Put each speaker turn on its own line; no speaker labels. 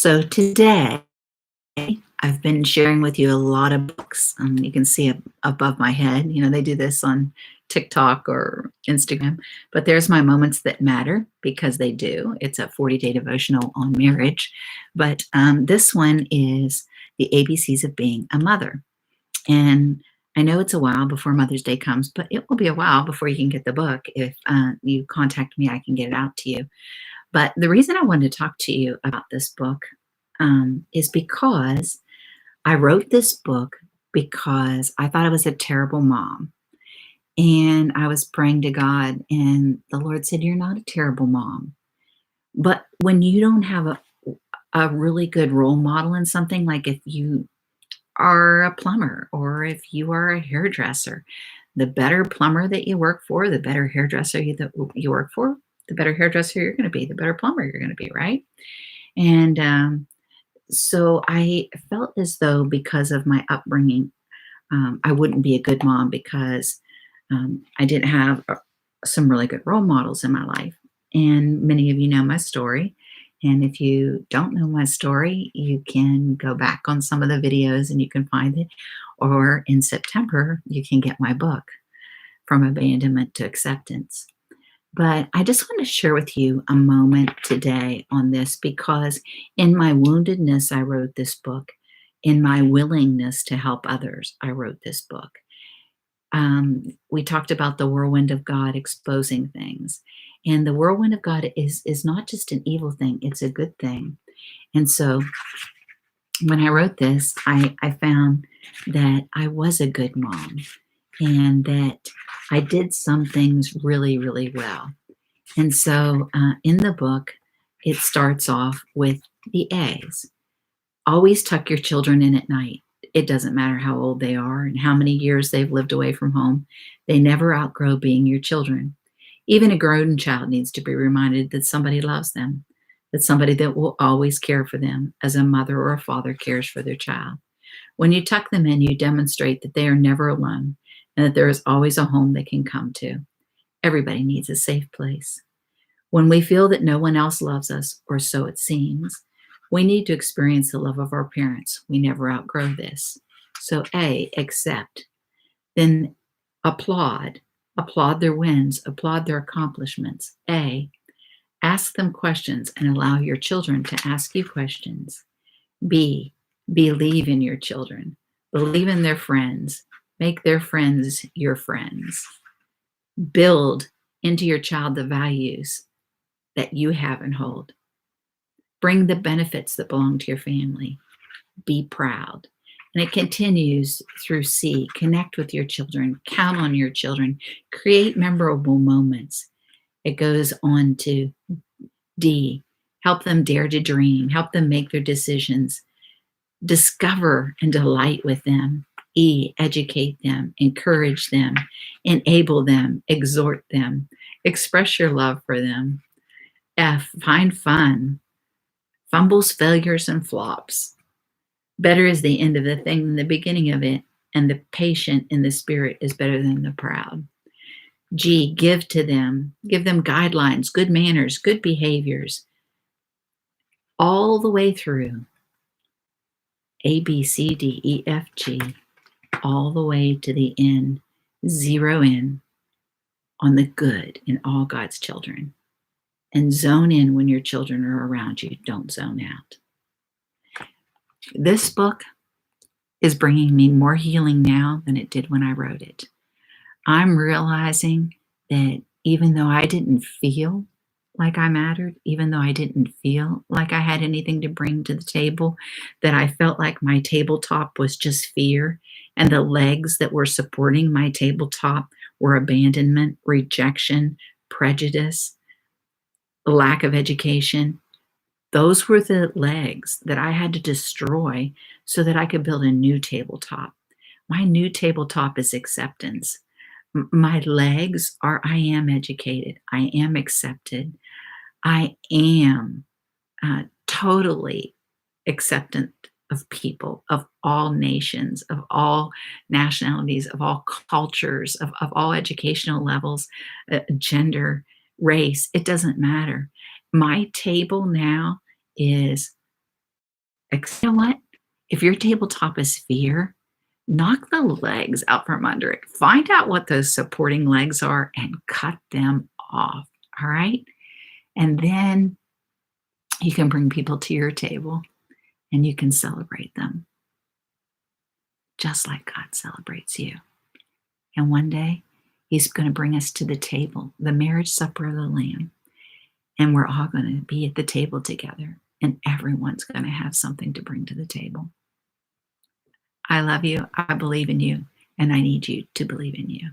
So today, I've been sharing with you a lot of books. You can see above my head. They do this on TikTok or Instagram, but there's my moments that matter because they do. It's a 40-day devotional on marriage. But this one is the ABCs of being a mother. And I know it's a while before Mother's Day comes, but it will be a while before you can get the book. If you contact me, I can get it out to you. But the reason I wanted to talk to you about this book is because I wrote this book because I thought I was a terrible mom. And I was praying to God, and the Lord said, "You're not a terrible mom." But when you don't have a really good role model in something, like if you are a plumber or if you are a hairdresser, the better plumber that you work for, the better hairdresser that you work for, the better hairdresser you're going to be, the better plumber you're going to be, right? And so I felt as though because of my upbringing, I wouldn't be a good mom because I didn't have some really good role models in my life. And many of you know my story. And if you don't know my story, you can go back on some of the videos and you can find it. Or in September, you can get my book, From Abandonment to Acceptance. But I just want to share with you a moment today on this because in my woundedness, I wrote this book. In my willingness to help others, I wrote this book. We talked about the whirlwind of God exposing things. And the whirlwind of God is not just an evil thing, it's a good thing. And so when I wrote this, I found that I was a good mom and that I did some things really, really well. And so in the book, it starts off with the A's. Always tuck your children in at night. It doesn't matter how old they are and how many years they've lived away from home. They never outgrow being your children. Even a grown child needs to be reminded that somebody loves them, that somebody that will always care for them as a mother or a father cares for their child. When you tuck them in, you demonstrate that they are never alone and that there is always a home they can come to. Everybody needs a safe place. When we feel that no one else loves us, or so it seems, we need to experience the love of our parents. We never outgrow this. So A, accept. Then applaud. Applaud their wins. Applaud their accomplishments. A, ask them questions and allow your children to ask you questions. B, believe in your children. Believe in their friends. Make their friends your friends. Build into your child the values that you have and hold. Bring the benefits that belong to your family. Be proud. And it continues through C. Connect with your children. Count on your children. Create memorable moments. It goes on to D. Help them dare to dream. Help them make their decisions. Discover and delight with them. E. Educate them. Encourage them. Enable them. Exhort them. Express your love for them. F. Find fun. Fumbles, failures, and flops. Better is the end of the thing than the beginning of it, and the patient in the spirit is better than the proud. G, give to them. Give them guidelines, good manners, good behaviors, all the way through. A, B, C, D, E, F, G, all the way to the end. Zero in on the good in all God's children. And zone in when your children are around you. Don't zone out. This book is bringing me more healing now than it did when I wrote it. I'm realizing that even though I didn't feel like I mattered, even though I didn't feel like I had anything to bring to the table, that I felt like my tabletop was just fear, and the legs that were supporting my tabletop were abandonment, rejection, prejudice, lack of education. Those were the legs that I had to destroy so that I could build a new tabletop. My new tabletop is acceptance. My legs are I am educated. I am accepted. I am totally acceptant of people, of all nations, of all nationalities, of all cultures, of all educational levels, gender, race. It doesn't matter. My table now is You know what? If your tabletop is fear, knock the legs out from under it. Find out what those supporting legs are and cut them off. All right. And then you can bring people to your table and you can celebrate them just like God celebrates you. And one day, He's going to bring us to the table, the marriage supper of the Lamb. And we're all going to be at the table together. And everyone's going to have something to bring to the table. I love you. I believe in you. And I need you to believe in you.